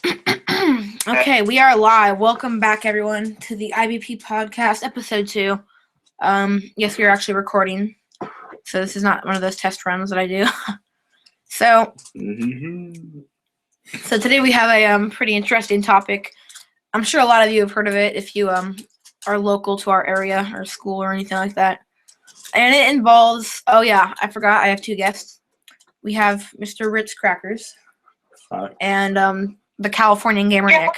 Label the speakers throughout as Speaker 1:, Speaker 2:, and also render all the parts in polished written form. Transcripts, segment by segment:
Speaker 1: Okay, we are live. Welcome back, everyone, to the IBP podcast, episode 2. Yes, we are actually recording, so this is not one of those test runs that I do. So today we have a pretty interesting topic. I'm sure a lot of you have heard of it if you are local to our area or school or anything like that. And it involves, oh yeah, I forgot, I have 2 guests. We have Mr. Ritz Crackers.
Speaker 2: Hi.
Speaker 1: And the Californian gamer, Nick.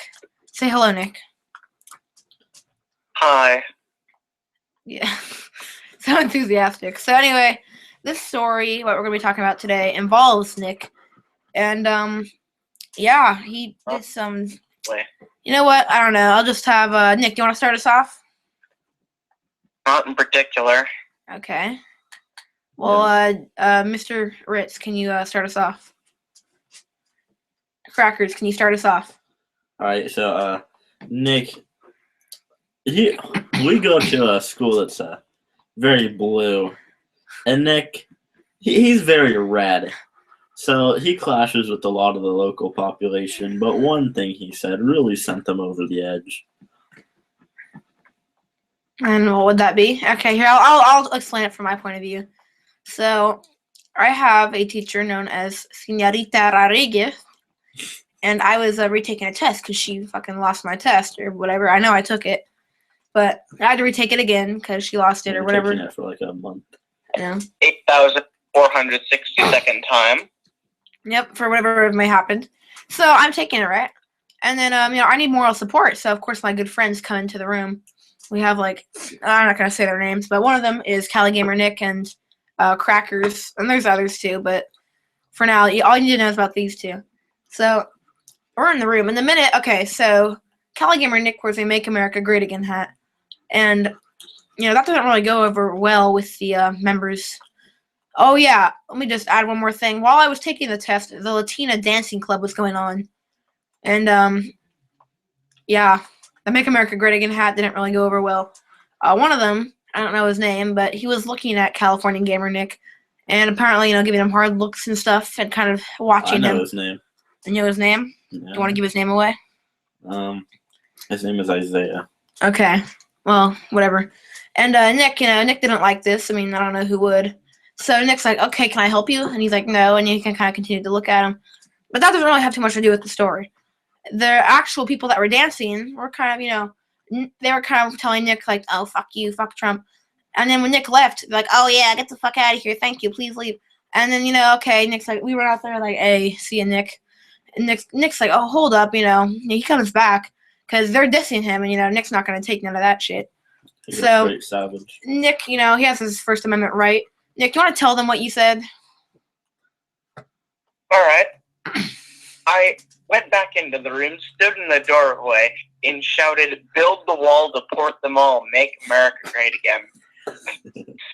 Speaker 1: Say hello, Nick.
Speaker 3: Hi.
Speaker 1: Yeah, so enthusiastic. So anyway, this story, what we're going to be talking about today, involves Nick. And, yeah, he did some... You know what? I don't know. I'll just have... Nick, do you want to start us off?
Speaker 3: Not in particular.
Speaker 1: Okay. Well, Mr. Ritz, can you start us off? Crackers, can you start us off?
Speaker 2: All right, so Nick, we go to a school that's very blue, and Nick, he's very red, so he clashes with a lot of the local population. But one thing he said really sent them over the edge.
Speaker 1: And what would that be? Okay, here I'll explain it from my point of view. So, I have a teacher known as Señorita Rodriguez. And I was retaking a test because she fucking lost my test or whatever. I know I took it, but I had to retake it again because she lost it or whatever.
Speaker 2: Taking it for like a month.
Speaker 1: Yeah.
Speaker 3: 8,462nd time.
Speaker 1: Yep, for whatever may happened. So I'm taking it, right? And then I need moral support. So of course my good friends come into the room. We have I'm not gonna say their names, but one of them is Cali Gamer Nick and Crackers, and there's others too. But for now, all you need to know is about these 2. So. We're in the room. In the minute, okay, so Cali Gamer Nick wears a Make America Great Again hat. And, that doesn't really go over well with the members. Oh, yeah, let me just add one more thing. While I was taking the test, the Latina Dancing Club was going on. And, yeah, the Make America Great Again hat didn't really go over well. One of them, I don't know his name, but he was looking at Californian Gamer Nick and apparently, giving him hard looks and stuff and kind of watching him.
Speaker 2: I know his name.
Speaker 1: You know his name?
Speaker 2: Yeah.
Speaker 1: Do you want to give his name away?
Speaker 2: His name is Isaiah.
Speaker 1: Okay. Well, whatever. And Nick, Nick didn't like this. I mean, I don't know who would. So Nick's like, okay, can I help you? And he's like, no. And you can kind of continue to look at him. But that doesn't really have too much to do with the story. The actual people that were dancing were kind of, they were kind of telling Nick, like, oh, fuck you, fuck Trump. And then when Nick left, they're like, oh, yeah, get the fuck out of here. Thank you. Please leave. And then, okay, Nick's like, we were out there like, hey, see you, Nick. And Nick's like, oh, hold up, he comes back because they're dissing him, and, Nick's not going to take none of that shit. So, Nick, he has his First Amendment right. Nick, do you want to tell them what you said?
Speaker 3: All right. I went back into the room, stood in the doorway, and shouted, build the wall, deport them all, make America great again.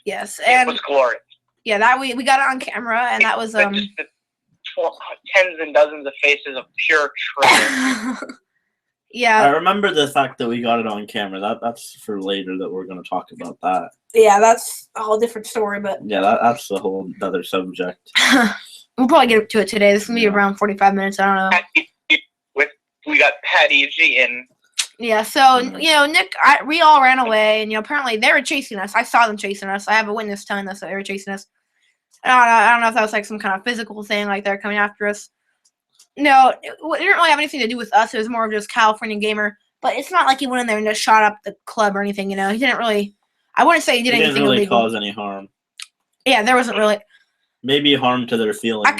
Speaker 1: Yes. And
Speaker 3: it was glorious.
Speaker 1: Yeah, that we got it on camera, and that was...
Speaker 3: tens and dozens of faces of pure truth.
Speaker 1: Yeah.
Speaker 2: I remember the fact that we got it on camera. That's for later that we're going to talk about that.
Speaker 1: Yeah, that's a whole different story, but...
Speaker 2: Yeah, that's a whole other subject.
Speaker 1: We'll probably get to it today. This is going to be around 45 minutes. I don't know.
Speaker 3: We got Patty G in.
Speaker 1: Yeah, so, Nick, we all ran away, and, apparently they were chasing us. I saw them chasing us. I have a witness telling us that they were chasing us. I don't know if that was like some kind of physical thing, like they're coming after us. No, it didn't really have anything to do with us. It was more of just Californian Gamer. But it's not like he went in there and just shot up the club or anything, He didn't really... I wouldn't say he did anything illegal.
Speaker 2: He didn't really cause any harm.
Speaker 1: Yeah, there wasn't really...
Speaker 2: Maybe harm to their feelings,
Speaker 1: I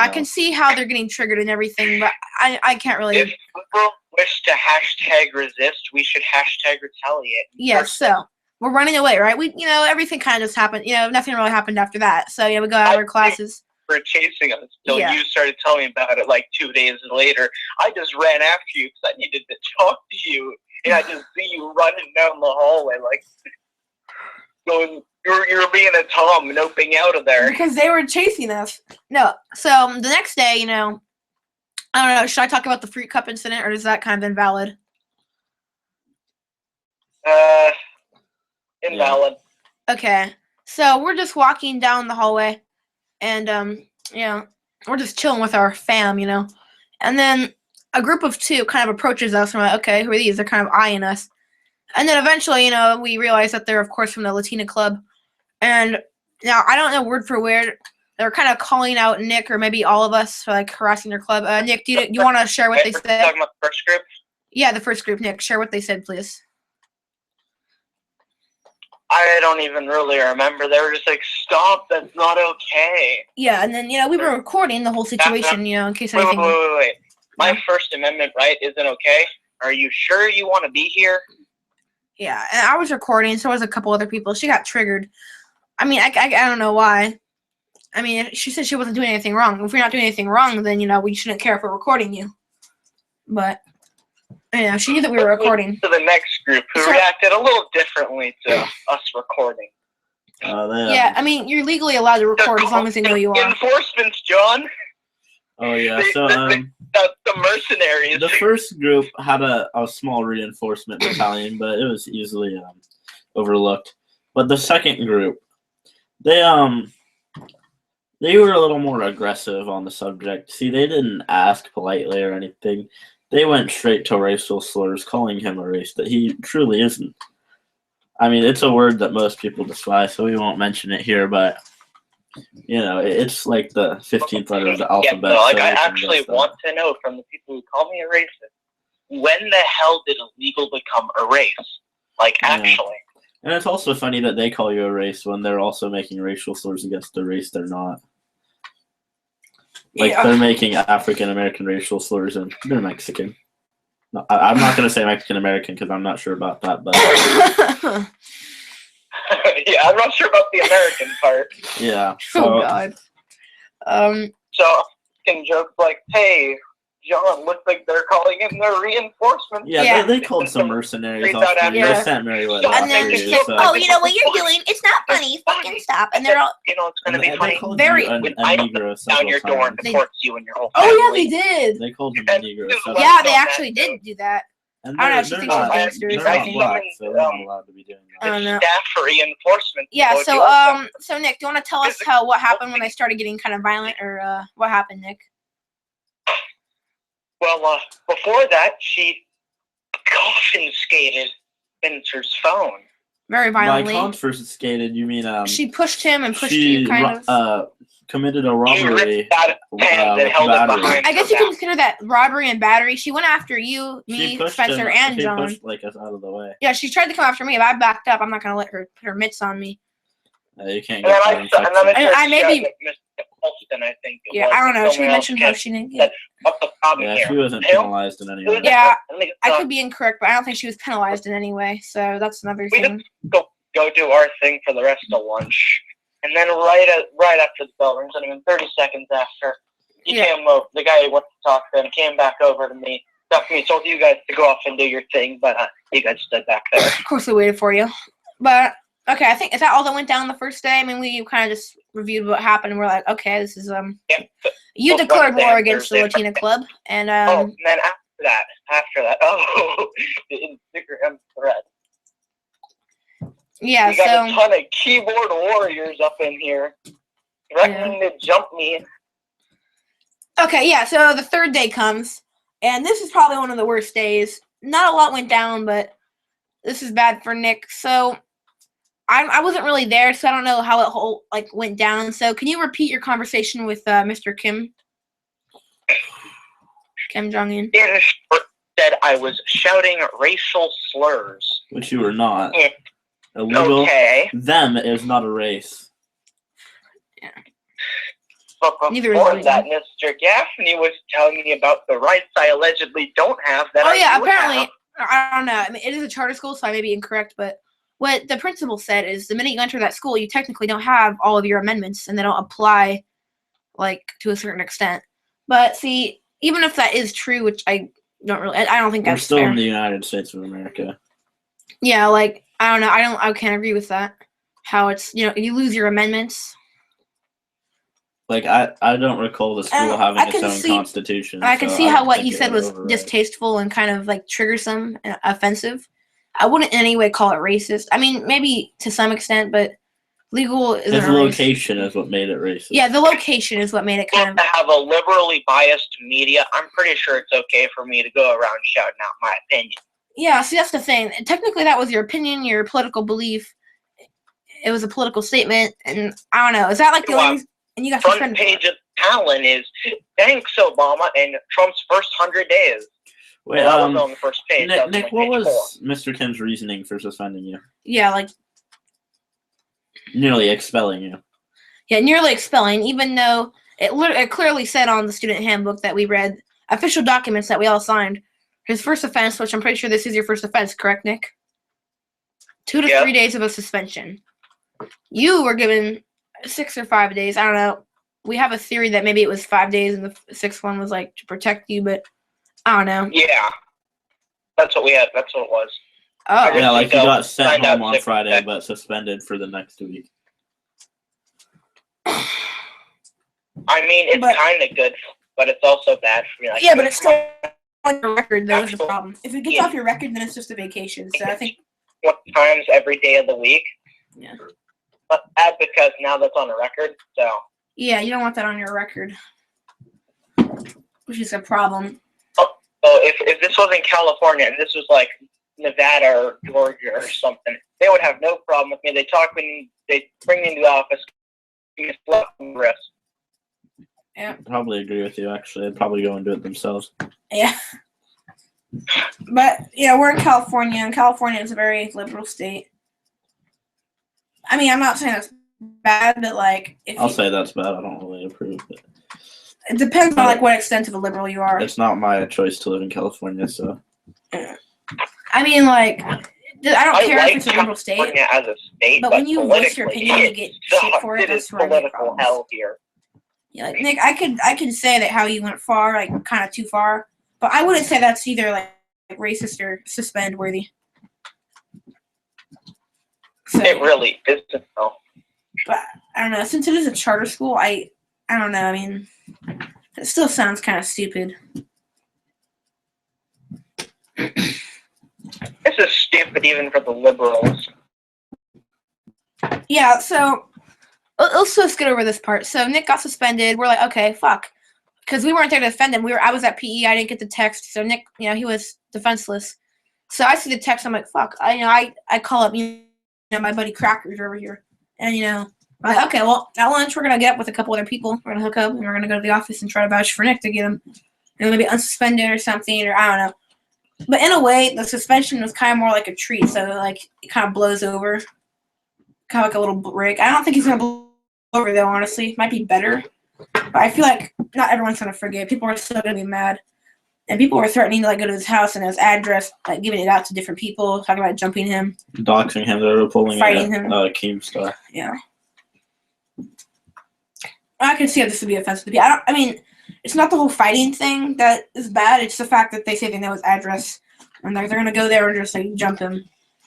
Speaker 1: can see how they're getting triggered and everything, but I can't really...
Speaker 3: If people wish to hashtag resist, we should hashtag retaliate.
Speaker 1: Yeah, so... We're running away, right? We, everything kind of just happened. Nothing really happened after that. So, we got out of our classes.
Speaker 3: For chasing us until you started telling me about it like 2 days later. I just ran after you because I needed to talk to you. And I just see you running down the hallway like going, you're being a Tom noping out of there.
Speaker 1: Because they were chasing us. No. So, the next day, I don't know. Should I talk about the fruit cup incident or is that kind of invalid?
Speaker 3: Invalid.
Speaker 1: Okay. So we're just walking down the hallway and we're just chilling with our fam, And then a group of two kind of approaches us, and we're like, okay, who are these? They're kind of eyeing us. And then eventually, we realize that they're, of course, from the Latina club. And now, I don't know word for word. They're kind of calling out Nick or maybe all of us for, like, harassing their club. Nick, do you want to share what they said?
Speaker 3: Talking about the first group?
Speaker 1: Yeah, the first group. Nick, share what they said, please.
Speaker 3: I don't even really remember. They were just like, stop, that's not okay.
Speaker 1: Yeah, and then, we were recording the whole situation, in case anything...
Speaker 3: Wait. My First Amendment right isn't okay. Are you sure you want to be here?
Speaker 1: Yeah, and I was recording, so was a couple other people. She got triggered. I mean, I don't know why. I mean, she said she wasn't doing anything wrong. If you're not doing anything wrong, then, we shouldn't care if we're recording you. But, she knew that we were recording.
Speaker 3: To the next group, who reacted a little differently to us recording.
Speaker 1: Yeah, I mean, you're legally allowed to record as long as they know you are.
Speaker 3: Enforcements, John.
Speaker 2: Oh, yeah, so,
Speaker 3: the mercenaries.
Speaker 2: The first group had a small reinforcement battalion, but it was easily overlooked. But the second group, they were a little more aggressive on the subject. See, they didn't ask politely or anything. They went straight to racial slurs, calling him a race that he truly isn't. I mean, it's a word that most people despise, so we won't mention it here, but, it's like the 15th letter of the alphabet.
Speaker 3: Yeah, I actually want to know from the people who call me a racist, when the hell did illegal become a race? Like, actually.
Speaker 2: And it's also funny that they call you a race when they're also making racial slurs against the race they're not. Like, they're making African-American racial slurs, and they're Mexican. No, I'm not going to say Mexican-American because I'm not sure about that, but...
Speaker 3: Yeah, I'm not sure about the American part.
Speaker 2: Yeah.
Speaker 1: Oh, God.
Speaker 3: So, can joke like, hey, John, looks like they're calling in their reinforcements.
Speaker 2: Yeah. They called some mercenaries off. They sent Merriweather.
Speaker 1: And then oh, you know what you're doing? It's not funny. Fucking stop. And they're all...
Speaker 3: it's going to be funny.
Speaker 2: Very... When I
Speaker 3: down your door and deports you and your whole
Speaker 1: family. Oh, yeah, they did.
Speaker 2: They called him a Negro.
Speaker 1: Yeah, they actually did do that.
Speaker 2: And
Speaker 1: I don't know, she thinks she's gangsters.
Speaker 2: They're not black, so they're not allowed to be doing that.
Speaker 1: I don't know.
Speaker 3: Staff for reinforcement.
Speaker 1: Yeah, so Nick, do you want to tell us what happened when they started getting kind of violent, or what happened, Nick?
Speaker 3: Well, before that, she confiscated Spencer's phone.
Speaker 1: Very violently.
Speaker 2: By confiscated, you mean
Speaker 1: she pushed him and pushed you, kind of.
Speaker 2: Committed a robbery.
Speaker 1: I guess you can consider that robbery and battery. She went after you, me, Spencer, and John.
Speaker 2: She pushed us out of the way.
Speaker 1: Yeah, she tried to come after me, but I backed up. I'm not gonna let her put her mitts on me.
Speaker 2: You can't.
Speaker 3: I maybe. Colston, I think.
Speaker 1: Yeah, I don't know. She mentioned how she didn't get.
Speaker 3: What's the problem here?
Speaker 2: She wasn't penalized in any way.
Speaker 1: Yeah, I could be incorrect, but I don't think she was penalized in any way. So that's another thing.
Speaker 3: We just go do our thing for the rest of lunch. And then right after the bell rings, not even 30 seconds after, came over. The guy who wanted to talk to him came back over to me, talked to me, told you guys to go off and do your thing, but you guys stood back there.
Speaker 1: Of course we waited for you. But, okay, I think, is that all that went down the first day? I mean, we kind of just reviewed what happened, and we're like, okay, this is, you declared war against the Latina club, and,
Speaker 3: and then after that, the Instagram thread.
Speaker 1: Yeah,
Speaker 3: we got a ton of keyboard warriors up in here threatening to jump me.
Speaker 1: Okay, yeah, so the third day comes, and this is probably one of the worst days. Not a lot went down, but this is bad for Nick. So I wasn't really there, so I don't know how it went down. So can you repeat your conversation with Mr. Kim Jong-un?
Speaker 3: In short, said I was shouting racial slurs.
Speaker 2: Which you were not. Illegal.
Speaker 3: Okay.
Speaker 2: Them is not a race.
Speaker 1: Yeah.
Speaker 3: But before that, Mr. Gaffney was telling me about the rights I allegedly don't have that
Speaker 1: apparently, I don't know. I mean, it is a charter school, so I may be incorrect, but what the principal said is the minute you enter that school, you technically don't have all of your amendments, and they don't apply, to a certain extent. But see, even if that is true, which I don't think that's
Speaker 2: We're still
Speaker 1: fair.
Speaker 2: In the United States of America.
Speaker 1: Yeah, I don't know. I can't agree with that. How it's, you lose your amendments.
Speaker 2: I don't recall the school having its own constitution.
Speaker 1: I can see how what you said was distasteful and kind of triggersome and offensive. I wouldn't in any way call it racist. I mean, maybe to some extent, but Legal isn't
Speaker 2: His
Speaker 1: a race.
Speaker 2: location is what made it racist.
Speaker 1: Yeah, the location is what made it kind of.
Speaker 3: To have a liberally biased media, I'm pretty sure it's okay for me to go around shouting out my opinion.
Speaker 1: Yeah, see, that's the thing. Technically, that was your opinion, your political belief. It was a political statement, and I don't know. Is that like the only reason? And you got
Speaker 3: Front
Speaker 1: suspended.
Speaker 3: page of Talon is thanks Obama and Trump's first 100 days.
Speaker 2: Wait,
Speaker 3: Well, that wasn't on the first page. That was
Speaker 2: Nick,
Speaker 3: on
Speaker 2: what
Speaker 3: page
Speaker 2: was Mr. Kim's reasoning for suspending you?
Speaker 1: Yeah, like
Speaker 2: Nearly expelling you.
Speaker 1: yeah, nearly expelling. Even though it clearly said on the student handbook that we read, official documents that we all signed. His first offense, which I'm pretty sure this is your first offense, correct, Nick? 2 to 3 days of a suspension. You were given 6 or 5 days. I don't know. We have a theory that maybe it was 5 days and the sixth one was like to protect you, but I don't know.
Speaker 3: Yeah. That's what we had. That's what it was.
Speaker 1: Oh.
Speaker 2: Yeah, like you got sent
Speaker 3: Find
Speaker 2: home
Speaker 3: out
Speaker 2: on Friday, but suspended for the next week.
Speaker 3: I mean, it's kind of good, but it's also bad for me. Like,
Speaker 1: Yeah, but it's still on your record, though, is the problem. If it gets off your record, then it's just a vacation. So I think.
Speaker 3: What times every day of the week?
Speaker 1: Yeah.
Speaker 3: But bad because now that's on the record, so.
Speaker 1: Yeah, you don't want that on your record, which is a problem.
Speaker 3: So if this was in California and this was like Nevada or Georgia or something, they would have no problem with me. They talk when they bring me into the office, give me a slap on the wrist.
Speaker 1: Yeah.
Speaker 2: I probably agree with you, actually. They'd probably go and do it themselves.
Speaker 1: Yeah. But, yeah, we're in California, and California is a very liberal state. I mean, I'm not saying that's bad, but, like...
Speaker 2: I'll say that's bad. I don't really approve of it.
Speaker 1: It depends on, like, what extent of a liberal you are.
Speaker 2: It's not my choice to live in California, so...
Speaker 1: I mean, like... I don't care
Speaker 3: like
Speaker 1: if it's a liberal state,
Speaker 3: as a state,
Speaker 1: but when you voice your opinion, you get shit for it.
Speaker 3: It
Speaker 1: That's
Speaker 3: is
Speaker 1: where I get
Speaker 3: political
Speaker 1: problems.
Speaker 3: hell here.
Speaker 1: Yeah, like, Nick, I could say that how you went far, like, kind of too far, but I wouldn't say that's either, like racist or suspend worthy. So,
Speaker 3: It really isn't, though.
Speaker 1: But I don't know. Since it is a charter school, I don't know. I mean, it still sounds kind of stupid.
Speaker 3: This is stupid even for the liberals.
Speaker 1: Yeah, so let's just get over this part. So Nick got suspended. We're like, okay, fuck. Because we weren't there to defend him. I was at PE. I didn't get the text. So Nick, he was defenseless. So I see the text. I'm like, fuck. I call up, my buddy Crackers over here. And, I'm like, okay, well, at lunch, we're going to get up with a couple other people. We're going to hook up, and we're going to go to the office and try to vouch for Nick to get him, maybe unsuspended or something, or I don't know. But in a way, the suspension was kind of more like a treat. So, like, it kind of blows over. Kind of like a little break. I don't think he's going to blow over, though, honestly. It might be better. But I feel like not everyone's going to forget. People are still going to be mad. And people were threatening to, like, go to his house and his address, like, giving it out to different people, talking about jumping him.
Speaker 2: Doxing him, they were pulling
Speaker 1: Fighting him.
Speaker 2: Keemstar.
Speaker 1: Yeah. I can see how this would be offensive to people. I mean, it's not the whole fighting thing that is bad. It's the fact that they say they know his address. And they're going to go there and just, like, jump him.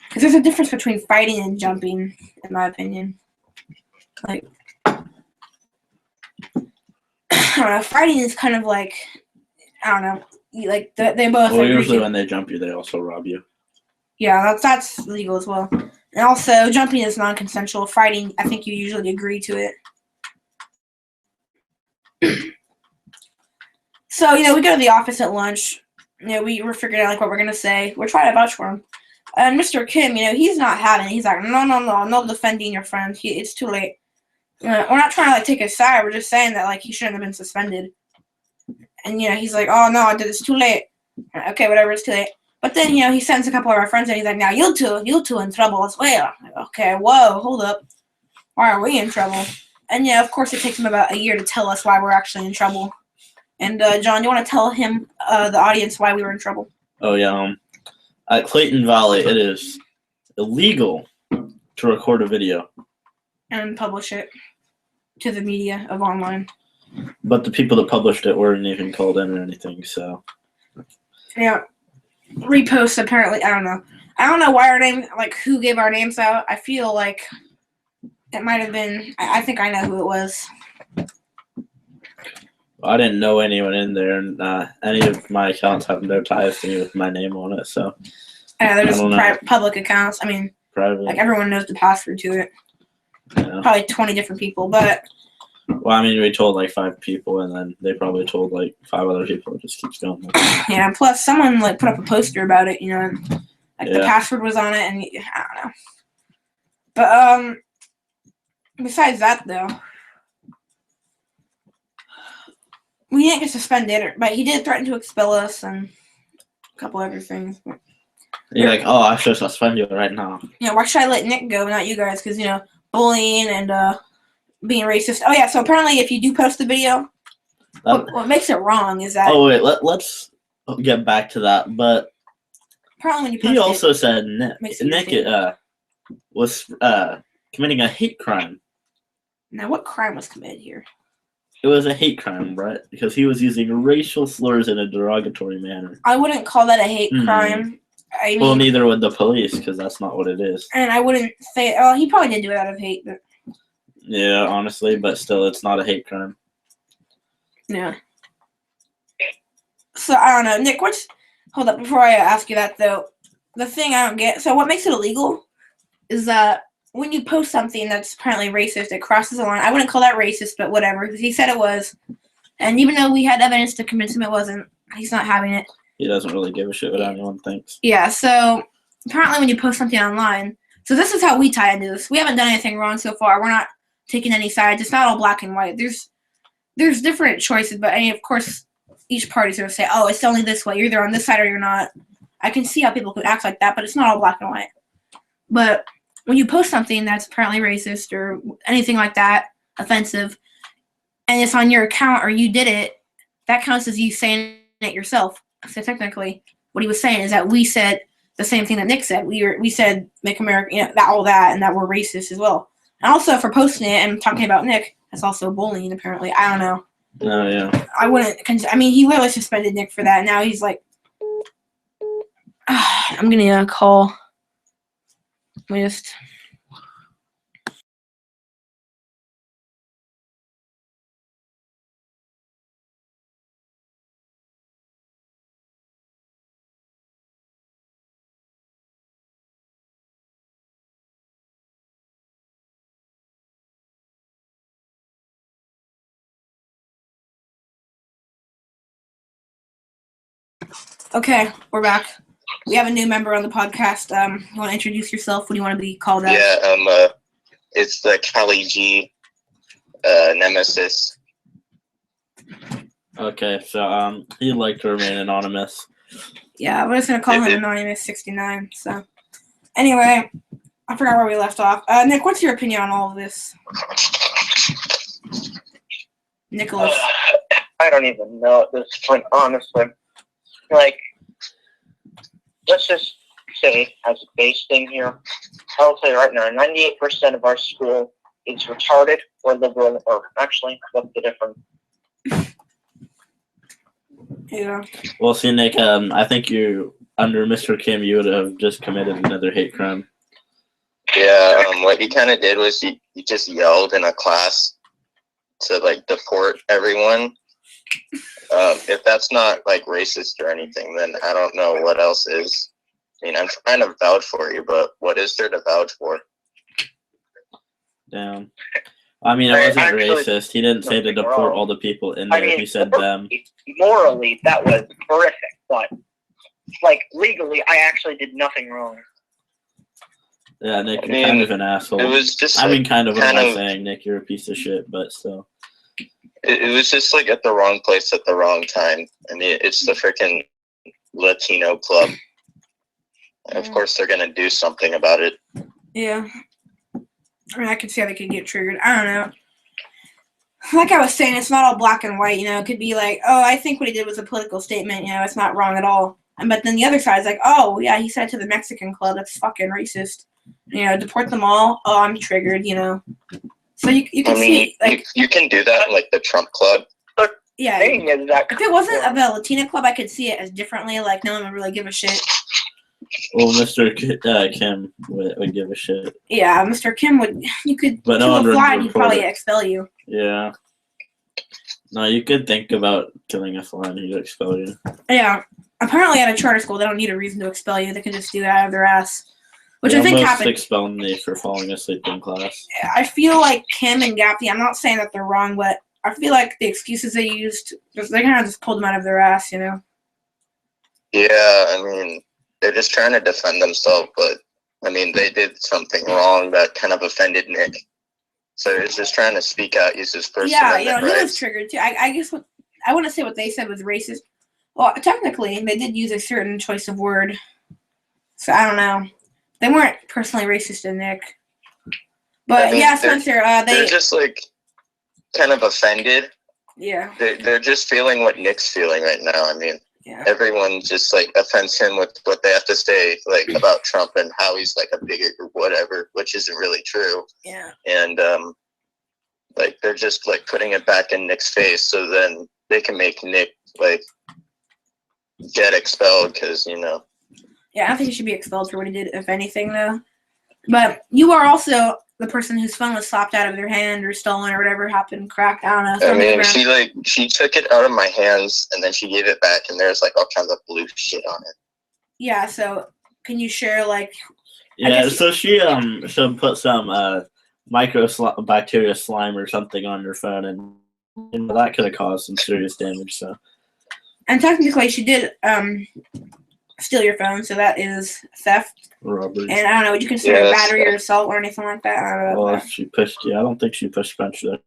Speaker 1: Because there's a difference between fighting and jumping, in my opinion. Like, I don't know. Fighting is kind of like, I don't know. Like, they both.
Speaker 2: Well, usually when they jump you, they also rob you.
Speaker 1: Yeah, that's legal as well. And also, jumping is non-consensual. Fighting, I think you usually agree to it. So, we go to the office at lunch. We were figuring out, like, what we're going to say. We're trying to vouch for him. And Mr. Kim, he's not having it. He's like, no defending your friend. It's too late. We're not trying to, like, take his side. We're just saying that, like, he shouldn't have been suspended. And, he's like, oh, no, it's too late. Okay, whatever, it's too late. But then, he sends a couple of our friends, and he's like, now you two in trouble as well. Like, okay, whoa, hold up. Why are we in trouble? And, of course, it takes him about a year to tell us why we're actually in trouble. And, John, do you want to tell him, the audience, why we were in trouble?
Speaker 2: Oh, yeah. At Clayton Valley, it is illegal to record a video.
Speaker 1: And publish it to the media of online.
Speaker 2: But the people that published it weren't even called in or anything, so.
Speaker 1: Yeah. Reposts, apparently. I don't know. I don't know why our name, like, who gave our names out. I feel like it might have been, I think I know who it was.
Speaker 2: I didn't know anyone in there, and any of my accounts have no ties to me with my name on it, so.
Speaker 1: Yeah, they're just public accounts. I mean,
Speaker 2: private.
Speaker 1: like, everyone knows the password to it.
Speaker 2: Yeah.
Speaker 1: Probably 20 different people, but
Speaker 2: Well, I mean, we told like 5 people, and then they probably told like 5 other people. It just keeps going.
Speaker 1: yeah. And plus, someone like put up a poster about it. And, like the
Speaker 2: Yeah.
Speaker 1: password was on it, and I don't know. But besides that though, we didn't get suspended, but he did threaten to expel us and a couple other things.
Speaker 2: You're like, oh, I should suspend you right now.
Speaker 1: Why should I let Nick go, not you guys? Because bullying and being racist. Oh yeah, so apparently if you do post the video, what makes it wrong is that.
Speaker 2: Oh wait, let's get back to that. But
Speaker 1: apparently when you post
Speaker 2: he also
Speaker 1: it,
Speaker 2: said Nick was committing a hate crime.
Speaker 1: Now, what crime was committed here?
Speaker 2: It was a hate crime, right? Because he was using racial slurs in a derogatory manner.
Speaker 1: I wouldn't call that a hate crime. I mean,
Speaker 2: well, neither would the police, because that's not what it is.
Speaker 1: And I wouldn't say. Oh, he probably did do it out of hate, but.
Speaker 2: Yeah, honestly, but still, it's not a hate crime.
Speaker 1: Yeah. So, I don't know. Nick, hold up, before I ask you that, though, the thing I don't get, so what makes it illegal is that when you post something that's apparently racist, it crosses the line. I wouldn't call that racist, but whatever, because he said it was. And even though we had evidence to convince him it wasn't, he's not having it.
Speaker 2: He doesn't really give a shit what anyone thinks.
Speaker 1: Yeah, so apparently when you post something online, so this is how we tie into this. We haven't done anything wrong so far. We're not taking any sides. It's not all black and white. There's different choices, but of course, each party's going to say, oh, it's only this way. You're either on this side or you're not. I can see how people could act like that, but it's not all black and white. But when you post something that's apparently racist or anything like that, offensive, and it's on your account or you did it, that counts as you saying it yourself. So technically, what he was saying is that we said the same thing that Nick said. We said make America, all that, and that we're racist as well. And also for posting it and talking about Nick, that's also bullying. Apparently, I don't know.
Speaker 2: Oh yeah.
Speaker 1: I wouldn't. I mean, he literally suspended Nick for that. Now he's like, I'm gonna call. Just. Okay, we're back. We have a new member on the podcast. You want to introduce yourself? What do you want to be called as?
Speaker 3: Yeah, it's the Cali G, nemesis.
Speaker 2: Okay, so he'd like to remain anonymous.
Speaker 1: Yeah, we're just gonna call him Anonymous 69. So, anyway, I forgot where we left off. Nick, what's your opinion on all of this? Nicholas.
Speaker 3: I don't even know at this point, honestly. Like, let's just say, as a base thing here, I'll say right now, 98% of our school is retarded or liberal, or actually, what's the difference?
Speaker 1: Yeah.
Speaker 2: Well, see, Nick, I think you, under Mr. Kim, you would have just committed another hate crime.
Speaker 3: Yeah, what he kind of did was he just yelled in a class to, like, deport everyone. If that's not, like, racist or anything, then I don't know what else is. I mean, I'm trying to vouch for you, but what is there to vouch for?
Speaker 2: Damn. I mean, it wasn't racist. He didn't say to deport all the people in there. He said them.
Speaker 3: Morally, that was horrific, but, like, legally, I actually did nothing wrong.
Speaker 2: Yeah, Nick, you're kind of an asshole.
Speaker 3: It was just,
Speaker 2: I mean, kind of what I'm saying, Nick. You're a piece of shit, but still.
Speaker 3: It was just, like, at the wrong place at the wrong time. I mean, it's the freaking Latino club. Of course, they're going to do something about it.
Speaker 1: Yeah. I mean, I could see how they could get triggered. I don't know. Like I was saying, it's not all black and white, It could be like, oh, I think what he did was a political statement, it's not wrong at all. But then the other side's like, oh, yeah, he said it to the Mexican club, that's fucking racist. Deport them all. Oh, I'm triggered, So you can see, like...
Speaker 3: You can do that in, like, the Trump club.
Speaker 1: Yeah. If it wasn't of a Latina club, I could see it as differently, like, no one would really give a shit.
Speaker 2: Well, Mr. Kim would give a shit.
Speaker 1: Yeah, Mr. Kim would. You could
Speaker 2: but
Speaker 1: kill a fly and he'd probably expel you.
Speaker 2: Yeah. No, you could think about killing a fly and he'd expel you.
Speaker 1: Yeah. Apparently at a charter school, they don't need a reason to expel you. They can just do that out of their ass. which
Speaker 2: They
Speaker 1: I think
Speaker 2: almost
Speaker 1: happened.
Speaker 2: expelled me for falling asleep in class.
Speaker 1: I feel like Kim and Gappy, I'm not saying that they're wrong, but I feel like the excuses they used, they kind of just pulled them out of their ass, you know?
Speaker 3: Yeah, I mean, they're just trying to defend themselves, but, I mean, they did something wrong that kind of offended Nick. So he's just trying to speak out, use his First
Speaker 1: Yeah,
Speaker 3: Amendment
Speaker 1: he was
Speaker 3: rights.
Speaker 1: triggered too. I guess I wouldn't say what they said was racist. Well, technically, they did use a certain choice of word. So I don't know. They weren't personally racist to Nick. But
Speaker 3: I mean,
Speaker 1: yeah, Spencer,
Speaker 3: they're just, like, kind of offended.
Speaker 1: Yeah.
Speaker 3: They're just feeling what Nick's feeling right now. I mean,
Speaker 1: Yeah.
Speaker 3: everyone just, like, offends him with what they have to say, like, about Trump and how he's, like, a bigot or whatever, which isn't really true.
Speaker 1: Yeah.
Speaker 3: And, like, they're just, like, putting it back in Nick's face so then they can make Nick, like, get expelled because, you know.
Speaker 1: Yeah, I don't think he should be expelled for what he did, if anything, though. But you are also the person whose phone was slapped out of their hand or stolen or whatever happened, cracked, I don't know.
Speaker 3: I mean, she took it out of my hands and then she gave it back and there's, like, all kinds of blue shit on it.
Speaker 1: Yeah, so can you share, like...
Speaker 2: Yeah, so she put some bacteria slime or something on your phone, and that could have caused some serious damage. So,
Speaker 1: and technically, she did steal your phone, so that is theft.
Speaker 2: Robbery.
Speaker 1: And I don't know, would you consider it battery or assault or anything like that? I don't know.
Speaker 2: Well, if she pushed, I don't think she pushed Spencer.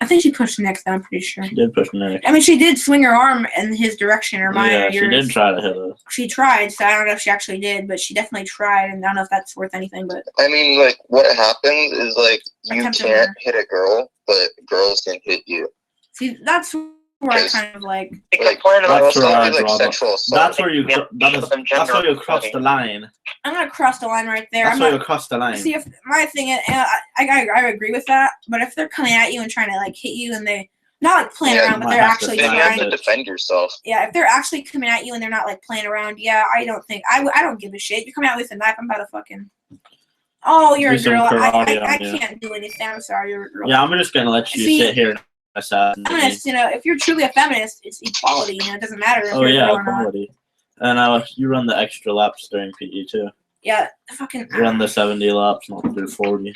Speaker 1: I think she pushed Nick, though, I'm pretty sure.
Speaker 2: She did push Nick.
Speaker 1: I mean, she did swing her arm in his direction or mine or yours.
Speaker 2: She did try to hit us.
Speaker 1: She tried, so I don't know if she actually did, but she definitely tried, and I don't know if that's worth anything. But
Speaker 3: I mean, like, what happens is, like, you can't hit a girl, but girls can hit you.
Speaker 1: See, that's where I kind of like
Speaker 2: that's where you cross the line.
Speaker 1: I'm gonna cross the line right there.
Speaker 2: That's where you cross the line.
Speaker 1: See, if my thing is, I agree with that, but if they're coming at you and trying to like hit you and they not like playing around, but they're actually trying,
Speaker 3: you have to defend yourself.
Speaker 1: Yeah, if they're actually coming at you and they're not like playing around, yeah, I don't think I don't give a shit. You're coming out with a knife, I'm about to fucking. Oh, you're a girl. I can't do anything. I'm sorry, you're a girl.
Speaker 2: Yeah, I'm just gonna let you sit here.
Speaker 1: Feminist, you know, if you're truly a feminist, it's equality. You know, it doesn't matter if
Speaker 2: you're
Speaker 1: a girl or
Speaker 2: equality. And you run the extra laps during PE too.
Speaker 1: Yeah, fucking.
Speaker 2: Run the 70 laps, not do 40.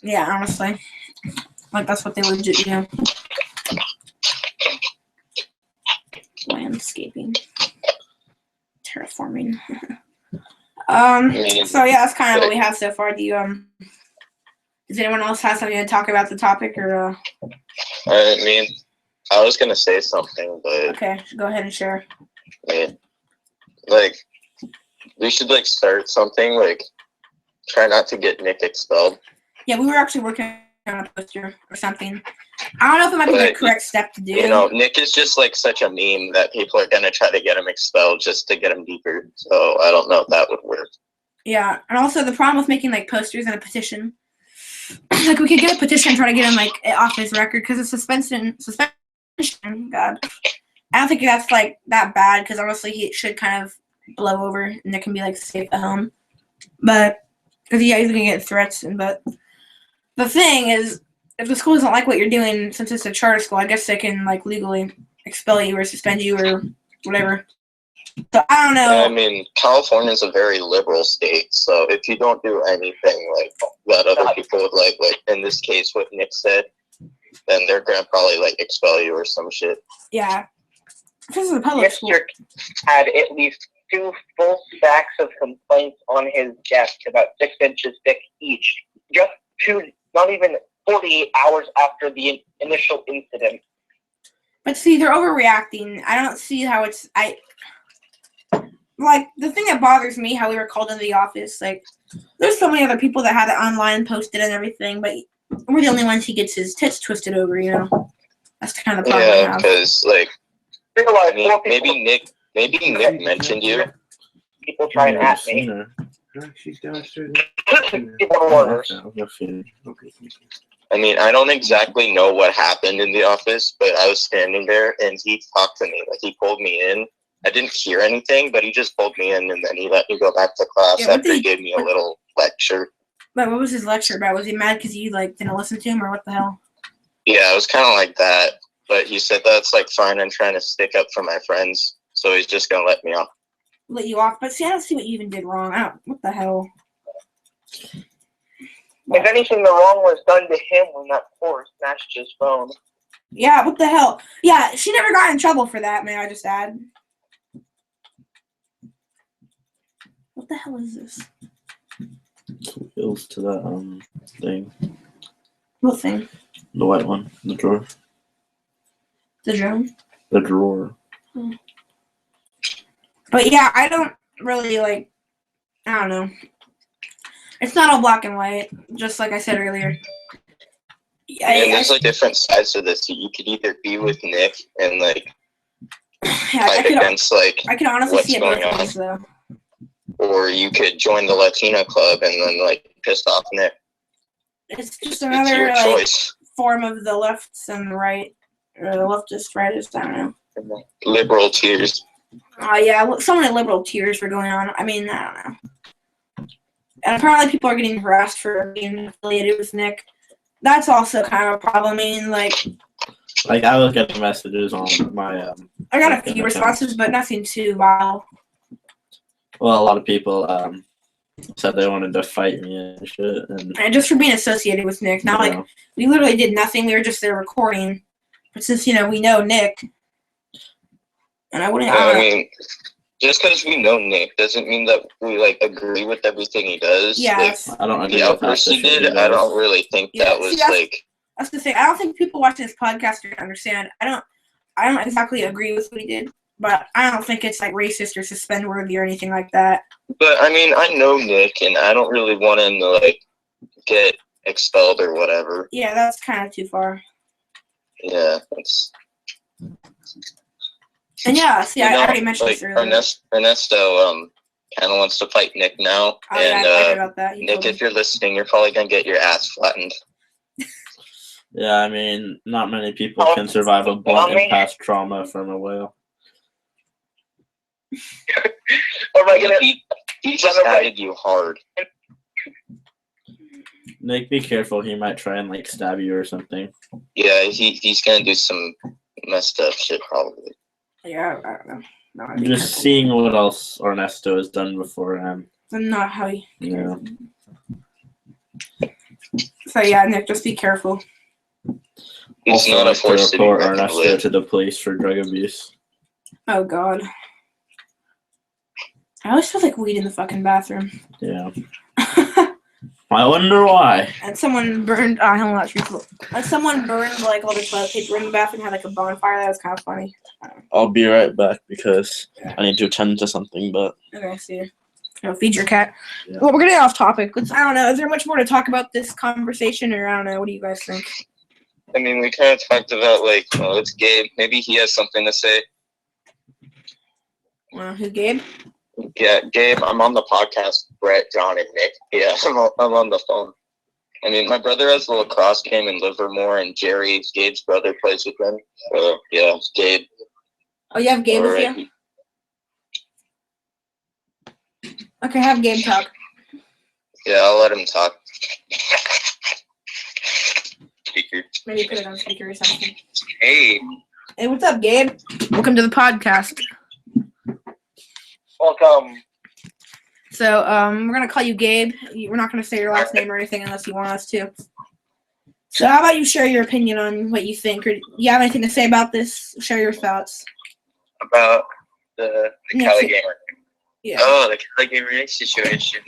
Speaker 1: Yeah, honestly, like that's what they legit do. Landscaping, terraforming. So yeah, that's kind of what we have so far. Do you Does anyone else have something to talk about the topic or?
Speaker 3: I mean, I was gonna say something, but
Speaker 1: okay, go ahead and share.
Speaker 3: I mean, like, we should like start something like try not to get Nick expelled.
Speaker 1: Yeah, we were actually working on a poster or something. I don't know if it might be the correct step to do.
Speaker 3: You know, Nick is just like such a meme that people are gonna try to get him expelled just to get him deeper. So I don't know if that would work.
Speaker 1: Yeah, and also the problem with making like posters and a petition. Like we could get a petition trying to get him like off his record because it's suspension. God, I don't think that's like that bad because honestly he should kind of blow over and it can be like safe at home. But because he's gonna get threats but the thing is if the school doesn't like what you're doing since it's a charter school, I guess they can like legally expel you or suspend you or whatever. So I don't know.
Speaker 3: I mean, California is a very liberal state, so if you don't do anything like that other people would like in this case what Nick said, then they're gonna probably like expel you or some shit.
Speaker 1: Yeah. This is a public school.
Speaker 3: Mr. had at least 2 full stacks of complaints on his desk, about 6 inches thick each, just 2, not even 48 hours after the initial incident.
Speaker 1: But see, they're overreacting. I don't see how it's like the thing that bothers me, how we were called into the office. Like, there's so many other people that had it online, posted and everything, but we're the only ones he gets his tits twisted over. You know, that's kind of the problem.
Speaker 3: Yeah, because like, I mean, maybe Nick mentioned you. People try and at me.
Speaker 4: She's downstairs.
Speaker 3: I mean, I don't exactly know what happened in the office, but I was standing there and he talked to me. Like, he pulled me in. I didn't hear anything, but he just pulled me in and then he let me go back to class after he gave me a little lecture.
Speaker 1: But what was his lecture about? Was he mad because you like didn't listen to him, or what the hell?
Speaker 3: Yeah, it was kind of like that. But he said that's like fine. I'm trying to stick up for my friends, so he's just gonna let me off.
Speaker 1: Let you off? But see, I don't see what you even did wrong. What the hell?
Speaker 3: If anything, the wrong was done to him when that poor smashed his phone.
Speaker 1: Yeah, what the hell? Yeah, she never got in trouble for that, may I just add. What the hell is this?
Speaker 2: Wheels to that thing.
Speaker 1: What thing?
Speaker 2: The white one. The drawer.
Speaker 1: The drone?
Speaker 2: The drawer.
Speaker 1: But yeah, I don't really like, I don't know. It's not all black and white, just like I said earlier.
Speaker 3: And there's like different sides to this. You could either be with Nick and like fight against like
Speaker 1: I could honestly
Speaker 3: what's
Speaker 1: see it
Speaker 3: going
Speaker 1: both
Speaker 3: on,
Speaker 1: ways, though.
Speaker 3: or you could join the Latina club and then like piss off Nick.
Speaker 1: It's just
Speaker 3: It's
Speaker 1: another
Speaker 3: your
Speaker 1: like
Speaker 3: choice.
Speaker 1: form of the lefts and the right, or the leftist, rightist. I don't know.
Speaker 3: Liberal tears.
Speaker 1: Yeah, so many liberal tears were going on. I mean, I don't know. And apparently people are getting harassed for being affiliated with Nick. That's also kind of a problem. I mean, like
Speaker 2: I look at the messages on my.
Speaker 1: I got a few responses, but nothing too wild.
Speaker 2: Well, a lot of people said they wanted to fight me and shit,
Speaker 1: And just for being associated with Nick. Not like we literally did nothing. We were just there recording. But since we know Nick, and I wouldn't.
Speaker 3: I mean, just because we know Nick doesn't mean that we like agree with everything he does.
Speaker 1: Yes.
Speaker 3: Like,
Speaker 2: I don't agree
Speaker 3: the
Speaker 2: with
Speaker 3: outburst he did. I don't really think that was like.
Speaker 1: That's the thing. I don't think people watching this podcast are gonna understand. I don't exactly agree with what he did, but I don't think it's like racist or suspend worthy or anything like that.
Speaker 3: But I mean, I know Nick, and I don't really want him to like get expelled or whatever.
Speaker 1: Yeah, that's kind of too far.
Speaker 3: Yeah, that's.
Speaker 1: And yeah, see, I already mentioned
Speaker 3: like,
Speaker 1: this earlier.
Speaker 3: Ernesto kind of wants to fight Nick now,
Speaker 1: Oh, yeah,
Speaker 3: and
Speaker 1: I heard about that.
Speaker 3: Nick, if you're listening, you're probably gonna get your ass flattened.
Speaker 2: Yeah, I mean, not many people can survive a blunt impact trauma from a whale.
Speaker 3: Or am I gonna? He just added you hard.
Speaker 2: Nick, be careful. He might try and like stab you or something.
Speaker 3: Yeah, he's gonna do some messed up shit probably.
Speaker 1: Yeah, I don't know. No,
Speaker 2: I'm just seeing what else Ernesto has done before him.
Speaker 1: Not how he.
Speaker 2: Yeah.
Speaker 1: So yeah, Nick, just be careful.
Speaker 3: It's
Speaker 2: Also,
Speaker 3: not a
Speaker 2: like to
Speaker 3: force to be
Speaker 2: report
Speaker 3: reckoned
Speaker 2: Ernesto
Speaker 3: with.
Speaker 2: to the police for drug abuse.
Speaker 1: Oh God. I always feel like weed in the fucking bathroom.
Speaker 2: Yeah. I wonder why.
Speaker 1: And someone burned. I don't know that's truthful. And someone burned like all the toilet paper in the bathroom. Had like a bonfire. That was kind of funny.
Speaker 2: I'll be right back because I need to attend to something. But
Speaker 1: Okay, see you. Oh, feed your cat.
Speaker 2: Yeah.
Speaker 1: Well, we're getting off topic. I don't know. Is there much more to talk about this conversation, or I don't know? What do you guys think?
Speaker 3: I mean, we kind of talked about like, oh, it's Gabe. Maybe he has something to say.
Speaker 1: Who's Gabe?
Speaker 3: Yeah, Gabe. I'm on the podcast. Brett, John, and Nick. Yeah, I'm on the phone. I mean, my brother has a lacrosse game in Livermore, and Jerry, Gabe's brother, plays with him. So yeah, it's Gabe.
Speaker 1: Oh, you have Gabe with you? Okay, have Gabe talk.
Speaker 3: Yeah, I'll let him talk. Speaker.
Speaker 1: Maybe put it on speaker or something.
Speaker 3: Hey.
Speaker 1: Hey, what's up, Gabe? Welcome to the podcast.
Speaker 3: Welcome.
Speaker 1: So, we're gonna call you Gabe. We're not gonna say your last name or anything unless you want us to. So, how about you share your opinion on what you think, or do you have anything to say about this? Share your thoughts.
Speaker 3: About the Cali gamer.
Speaker 1: Yeah.
Speaker 3: Oh, the Cali gamer situation.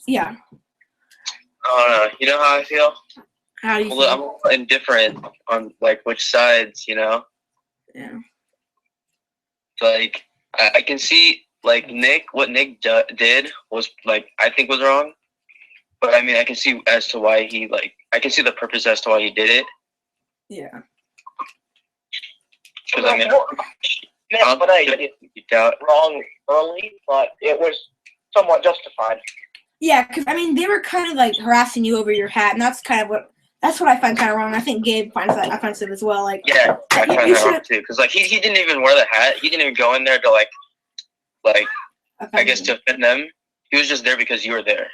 Speaker 1: Yeah.
Speaker 3: Oh no, you know how I feel?
Speaker 1: How do you
Speaker 3: Well, I'm
Speaker 1: feel?
Speaker 3: a little indifferent on like which sides, you know.
Speaker 1: Yeah.
Speaker 3: Like I can see like what Nick did was like I think was wrong, but I mean I can see as to why I can see the purpose as to why he did it.
Speaker 1: Yeah.
Speaker 3: Because I mean,
Speaker 5: but I did it wrong early, but it was somewhat justified.
Speaker 1: Yeah, because, I mean, they were kind of, like, harassing you over your hat, and that's kind of that's what I find kind of wrong. I think Gabe finds that offensive as well. Like,
Speaker 3: yeah, I find that wrong, too. Because, like, he didn't even wear the hat. He didn't even go in there to, like I guess to offend them. He was just there because you were there.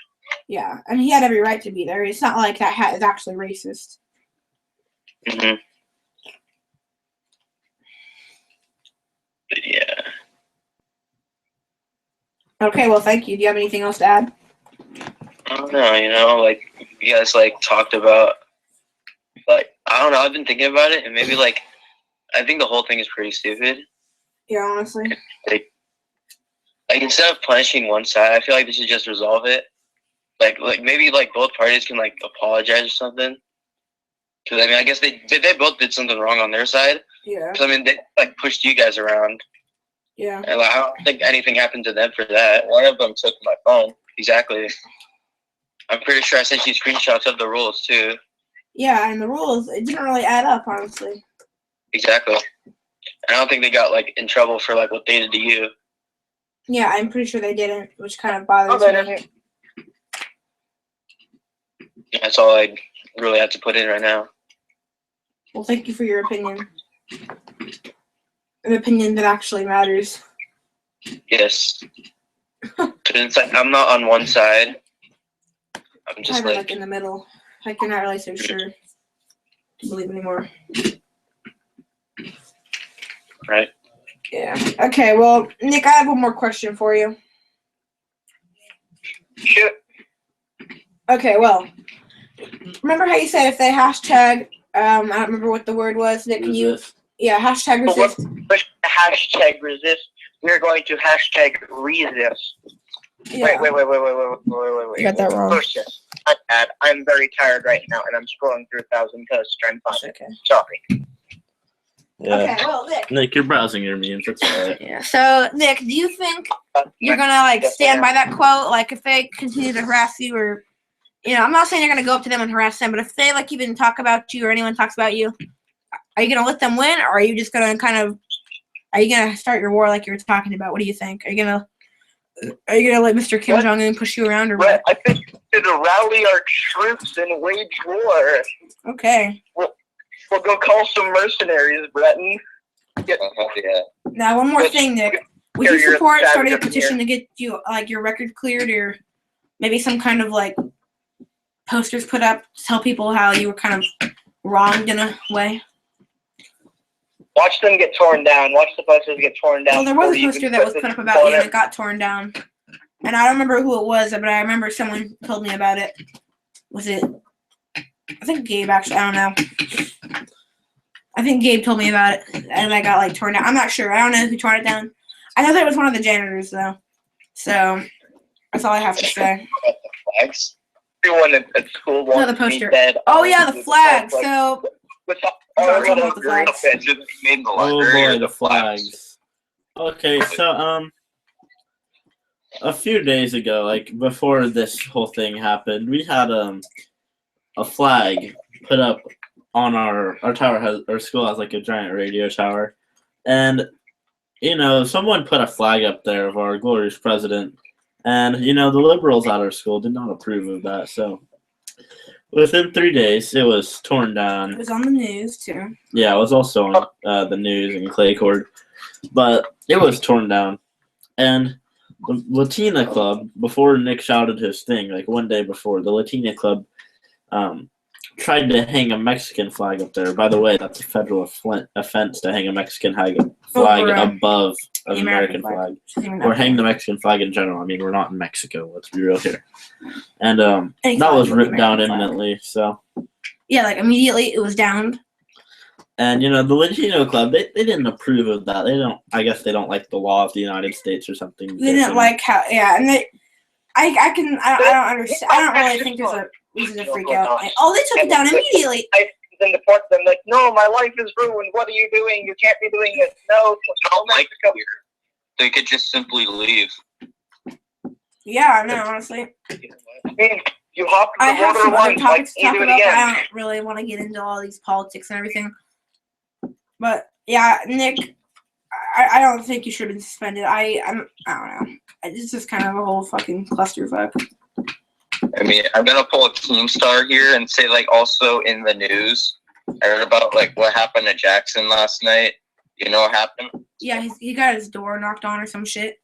Speaker 1: Yeah, and he had every right to be there. It's not like that hat is actually racist.
Speaker 3: Mm-hmm. But, yeah.
Speaker 1: Okay, well, thank you. Do you have anything else to add?
Speaker 5: No, you know, like you guys like talked about, like I don't know. I've been thinking about it, and maybe like I think the whole thing is pretty stupid.
Speaker 1: Yeah, honestly.
Speaker 5: Like instead of punishing one side, I feel like they should just resolve it. Like maybe like both parties can like apologize or something. Because I mean, I guess they both did something wrong on their side.
Speaker 1: Yeah.
Speaker 5: Because I mean, they like pushed you guys around.
Speaker 1: Yeah.
Speaker 5: And like, I don't think anything happened to them for that. One of them took my phone. Exactly. I'm pretty sure I sent you screenshots of the rules too.
Speaker 1: Yeah, and the rules, it didn't really add up, honestly.
Speaker 5: Exactly. I don't think they got like in trouble for like what they did to you.
Speaker 1: Yeah, I'm pretty sure they didn't, which kind of bothers me.
Speaker 5: That's all I really have to put in right now.
Speaker 1: Well, thank you for your opinion. An opinion that actually matters.
Speaker 5: Yes. Because it's like I'm not on one side. I'm just
Speaker 1: Kind of like in the middle. Like you're not really so sure to believe anymore.
Speaker 5: Right.
Speaker 1: Yeah. Okay, well, Nick, I have one more question for you.
Speaker 3: Shoot.
Speaker 1: Okay, well, remember how you said if they hashtag, I don't remember what the word was, Nick, can you?
Speaker 2: Resist.
Speaker 1: Yeah, hashtag
Speaker 3: But
Speaker 1: resist.
Speaker 3: let's hashtag resist. We're going to hashtag resist.
Speaker 1: Yeah.
Speaker 3: Wait.
Speaker 1: You got that wrong.
Speaker 3: First, yes. I'm very tired right now, and I'm scrolling through 1,000 posts trying to find it.
Speaker 1: Okay.
Speaker 3: Sorry.
Speaker 2: Yeah.
Speaker 1: Okay, well, Nick.
Speaker 2: Nick, you're browsing your memes. That's all right.
Speaker 1: Yeah. So, Nick, do you think you're gonna like stand by that quote? Like, if they continue to harass you, or I'm not saying you're gonna go up to them and harass them, but if they like even talk about you or anyone talks about you, are you gonna let them win, or are you just gonna are you gonna start your war like you were talking about? What do you think? Are you gonna let Mr. Kim Jong-un push you around, or what?
Speaker 3: I think we should rally our troops and wage war.
Speaker 1: Okay.
Speaker 3: We'll go call some mercenaries, Breton.
Speaker 5: Yeah.
Speaker 1: Now, one more thing, Nick. Would you support starting a petition to get you like your record cleared, or maybe some kind of like posters put up to tell people how you were kind of wronged in a way?
Speaker 3: Watch them get torn down. Watch the posters get torn down.
Speaker 1: Well, there was a poster that was put up about you, and it got torn down. And I don't remember who it was, but I remember someone told me about it. Was it? I think Gabe, actually. I don't know. I think Gabe told me about it, and I got like torn down. I'm not sure. I don't know who torn it down. I know that it was one of the janitors, though. So that's all I have to say.
Speaker 5: Flags.
Speaker 3: Everyone at school wants
Speaker 1: the poster.
Speaker 3: to be dead.
Speaker 1: Oh yeah, the flag. So.
Speaker 2: Oh boy, the flags. Okay, so a few days ago, like before this whole thing happened, we had a flag put up on our tower. Our school has like a giant radio tower, and someone put a flag up there of our glorious president, and the liberals at our school did not approve of that. So within 3 days, it was torn down.
Speaker 1: It was on the news too.
Speaker 2: Yeah, it was also on the news in Clay Court, but it was torn down. And the Latina Club, before Nick shouted his thing, like one day before, the Latina Club tried to hang a Mexican flag up there. By the way, that's a federal offense to hang a Mexican flag above an American flag. Or hang the Mexican flag in general. I mean, we're not in Mexico. Let's be real here. And that was ripped down imminently. So
Speaker 1: yeah, like immediately it was downed. And
Speaker 2: the Latino Club, they didn't approve of that. I guess they don't like the law of the United States or something.
Speaker 1: They didn't like how, yeah, and I don't understand. I don't really think there's a reason to freak out. Like, they took it down immediately.
Speaker 3: Then deport them, like, no, my life is ruined. What are you doing? You can't be doing this. No, Mexico.
Speaker 5: They could just simply leave.
Speaker 1: Yeah, I know, honestly.
Speaker 3: I mean, you hop
Speaker 1: I
Speaker 3: in the
Speaker 1: have
Speaker 3: water
Speaker 1: some other
Speaker 3: once,
Speaker 1: topics to
Speaker 3: you
Speaker 1: talk
Speaker 3: do it
Speaker 1: about, but
Speaker 3: again.
Speaker 1: I don't really want to get into all these politics and everything. But yeah, Nick, I don't think you should have been suspended. I don't know. It's just kind of a whole fucking clusterfuck.
Speaker 5: I mean, I'm gonna pull a Keemstar here and say, like, also in the news, I heard about like what happened to Jackson last night. You know what happened?
Speaker 1: Yeah, he got his door knocked on or some shit.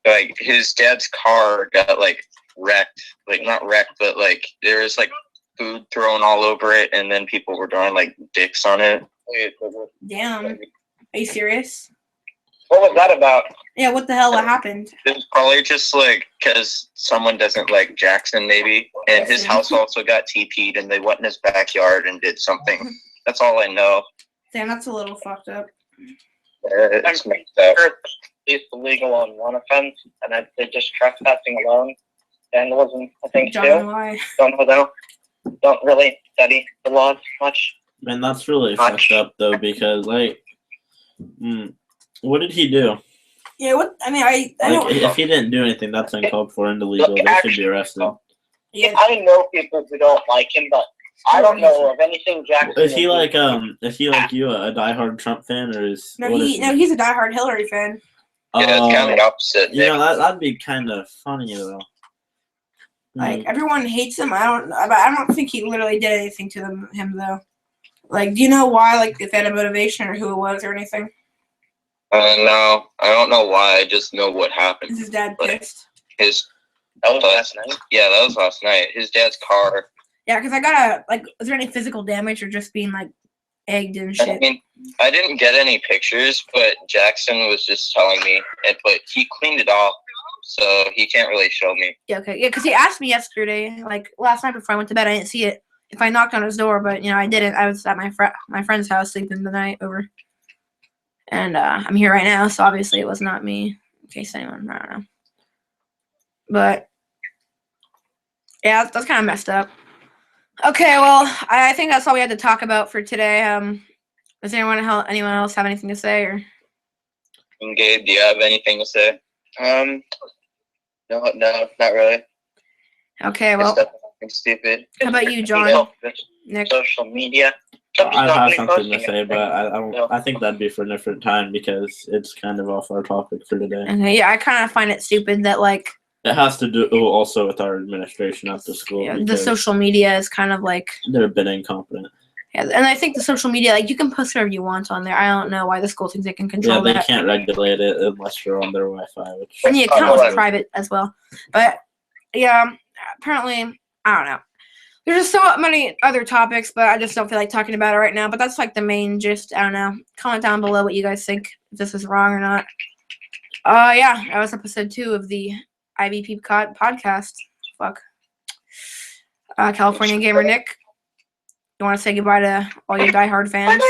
Speaker 5: Like his dad's car got like wrecked, like not wrecked, but like there was like food thrown all over it, and then people were drawing like dicks on it.
Speaker 1: Damn. Are you serious?
Speaker 3: What was that about?
Speaker 1: Yeah, what the hell? What happened?
Speaker 5: It's probably just like because someone doesn't like Jackson, maybe, and his house also got TP'd, and they went in his backyard and did something. That's all I know.
Speaker 1: Damn, that's a little fucked up.
Speaker 5: It's mixed up.
Speaker 3: It's illegal on one offense, and they're just trespassing alone. And it wasn't, I think,
Speaker 1: John,
Speaker 3: two.
Speaker 1: why?
Speaker 3: Don't know though. Don't really study the laws much.
Speaker 2: Man, that's really fucked up though, because like, what did he do?
Speaker 1: Yeah, what? I mean, I
Speaker 2: Like,
Speaker 1: don't.
Speaker 2: if he didn't do anything, that's uncalled for and illegal. They should be arrested.
Speaker 1: Yeah,
Speaker 3: I know people who don't like him, but I don't know of anything Jackson.
Speaker 2: Is he like you, a diehard Trump fan, or is
Speaker 1: no,
Speaker 2: what is he?
Speaker 1: he's a diehard Hillary fan.
Speaker 5: Yeah, it's kind of the opposite.
Speaker 2: You know, that'd be kind of funny though.
Speaker 1: Like everyone hates him. I don't think he literally did anything to him though. Like, do you know why? Like, if they had a motivation or who it was or anything?
Speaker 5: No, I don't know why. I just know what happened.
Speaker 1: Is his dad pissed?
Speaker 3: That was last night.
Speaker 5: Yeah, that was last night. His dad's car.
Speaker 1: Yeah, because I gotta like. Is there any physical damage or just being like egged and shit?
Speaker 5: I mean, I didn't get any pictures, but Jackson was just telling me. But he cleaned it off, so he can't really show me.
Speaker 1: Yeah, okay. Yeah, because he asked me yesterday, like last night before I went to bed, I didn't see it. If I knocked on his door, but I didn't. I was at my friend's house sleeping the night over, and I'm here right now, so obviously it was not me. In case anyone, I don't know. But yeah, that's kind of messed up. Okay, well, I think that's all we had to talk about for today. Does anyone else have anything to say, or?
Speaker 5: And Gabe, do you have anything to say? No, not really.
Speaker 1: Okay, well,
Speaker 5: Something stupid.
Speaker 1: how about you, John? Nick?
Speaker 3: Social media.
Speaker 2: I have something to say, but I think that'd be for a different time because it's kind of off our topic for today.
Speaker 1: Okay, yeah, I kind of find it stupid that like.
Speaker 2: It has to do also with our administration at the school.
Speaker 1: Yeah, the social media is kind of like.
Speaker 2: They're a bit incompetent.
Speaker 1: Yeah, and I think the social media, like, you can post whatever you want on there. I don't know why the school thinks they can control that.
Speaker 2: Yeah, they can't regulate it unless you're on their Wi-Fi.
Speaker 1: And the account was private as well. But, yeah, apparently, I don't know. There's just so many other topics, but I just don't feel like talking about it right now. But that's, like, the main gist. I don't know. Comment down below what you guys think, if this is wrong or not. Yeah, that was episode 2 of the IBP podcast. Fuck. California Gamer Nick. You want to say goodbye to all your diehard fans?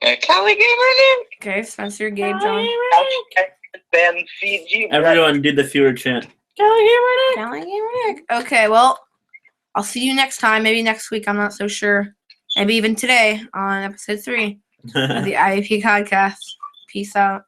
Speaker 5: Cali Gamer Nick.
Speaker 1: Okay, Spencer, Gabe, John.
Speaker 3: Ben CG.
Speaker 2: Everyone do the fewer chant.
Speaker 1: Cali Gamer Nick. Okay, well, I'll see you next time. Maybe next week. I'm not so sure. Maybe even today on episode 3 of the IBP podcast. Peace out.